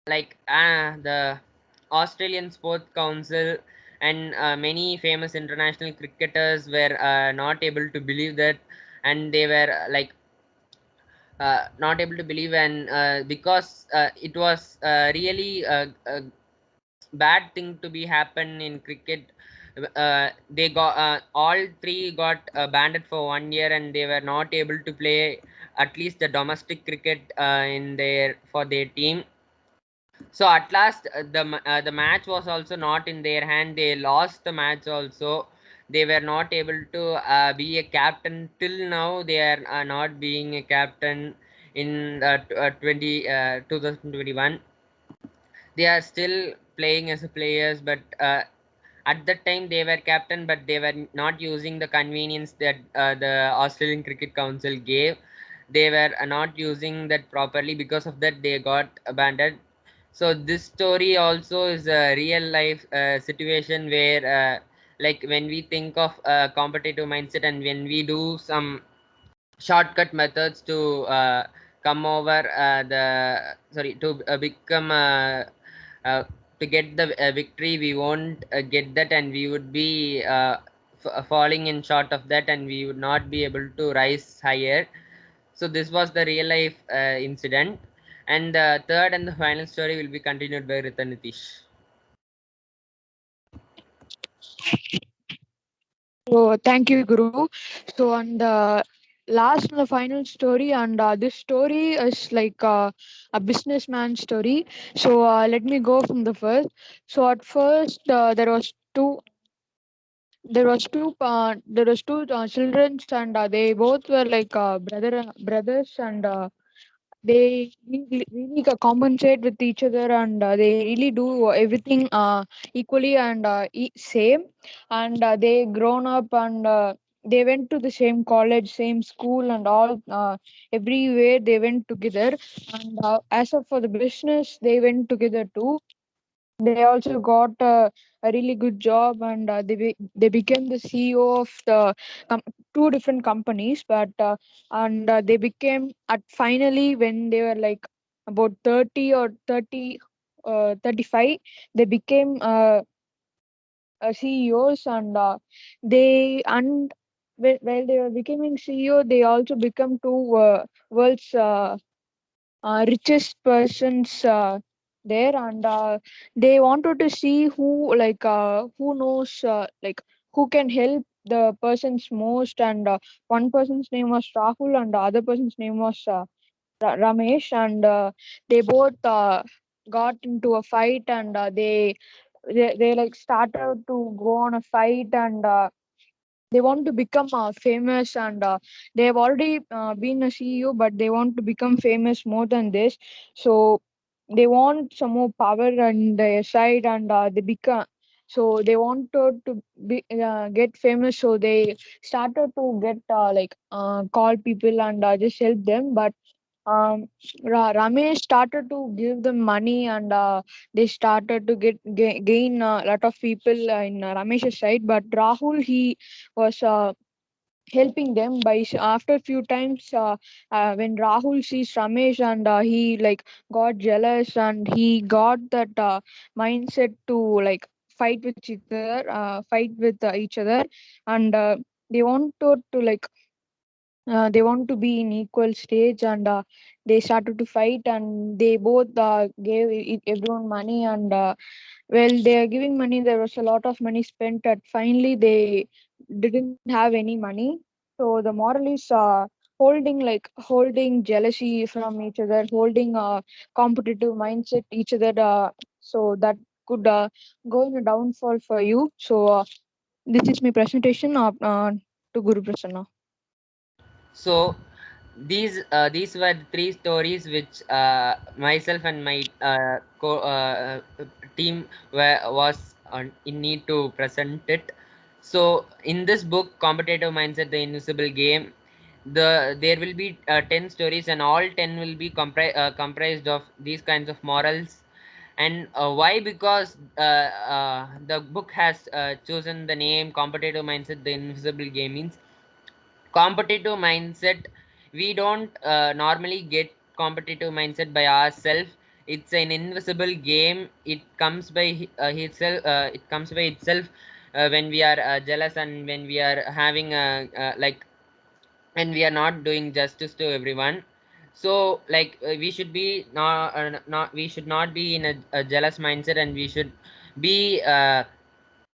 the Australian Sports Council and many famous international cricketers were not able to believe that, and they were not able to believe, and because it was really a bad thing to be happen in cricket. They got all three got banned for 1 year, and they were not able to play at least the domestic cricket in their for their team. So at last, the match was also not in their hand. They lost the match also. They were not able to be a captain. Till now, they are not being a captain in 2021. They are still playing as a players, but at that time they were captain, but they were not using the convenience that the Australian Cricket Council gave. They were not using that properly. Because of that, they got abandoned. So this story also is a real life situation where when we think of competitive mindset, and when we do some shortcut methods to come over the sorry to become to get the victory, we won't get that, and we would be falling in short of that, and we would not be able to rise higher. So this was the real life incident, and the third and the final story will be continued by Rita Nitish. So thank you, Guru. So on the last and the final story, and this story is like a businessman story. So let me go from the first. So at first there was two children, and they both were like brothers, and they really compensate with each other, and they really do everything equally and same, and they grown up, and they went to the same college, same school, and all everywhere they went together, and as of for the business they went together too. They also got a really good job, and they became the CEO of the two different companies, but and they became at finally when they were like about 30 or 35, they became CEOs, and while they were becoming CEO, they also become two world's richest persons there, and they wanted to see who knows who can help the persons most, and one person's name was Rahul, and the other person's name was Ramesh, and they both got into a fight, and they like started to go on a fight, and they want to become famous, and they have already been a CEO, but they want to become famous more than this. So they want some more power on their side, and they become, so they wanted to get famous, so they started to get call people and just help them, but um, Ramesh started to give them money, and they started to gain a lot of people in Ramesh's side. But Rahul, he was helping them by after a few times when Rahul sees Ramesh, and he like got jealous, and he got that mindset to like fight with each other, and they wanted to they want to be in equal stage, and they started to fight, and they both gave everyone money, and well, they are giving money, there was a lot of money spent, at finally they didn't have any money. So the moral is holding jealousy from each other, holding competitive mindset each other, so that could go in a downfall for you. So this is my presentation to Guru Prasanna. So these were the three stories which myself and my team was in need to present it. So in this book, Competitive Mindset: The Invisible Game, there will be 10 stories, and all 10 will be comprised of these kinds of morals. And why? Because the book has chosen the name Competitive Mindset: The Invisible Game. Means competitive mindset, we don't normally get competitive mindset by ourselves. it's an invisible game. It comes by itself. It comes by itself when we are jealous, and when we are having like, and we are not doing justice to everyone. So like we should be not we should not be in a jealous mindset, and we should be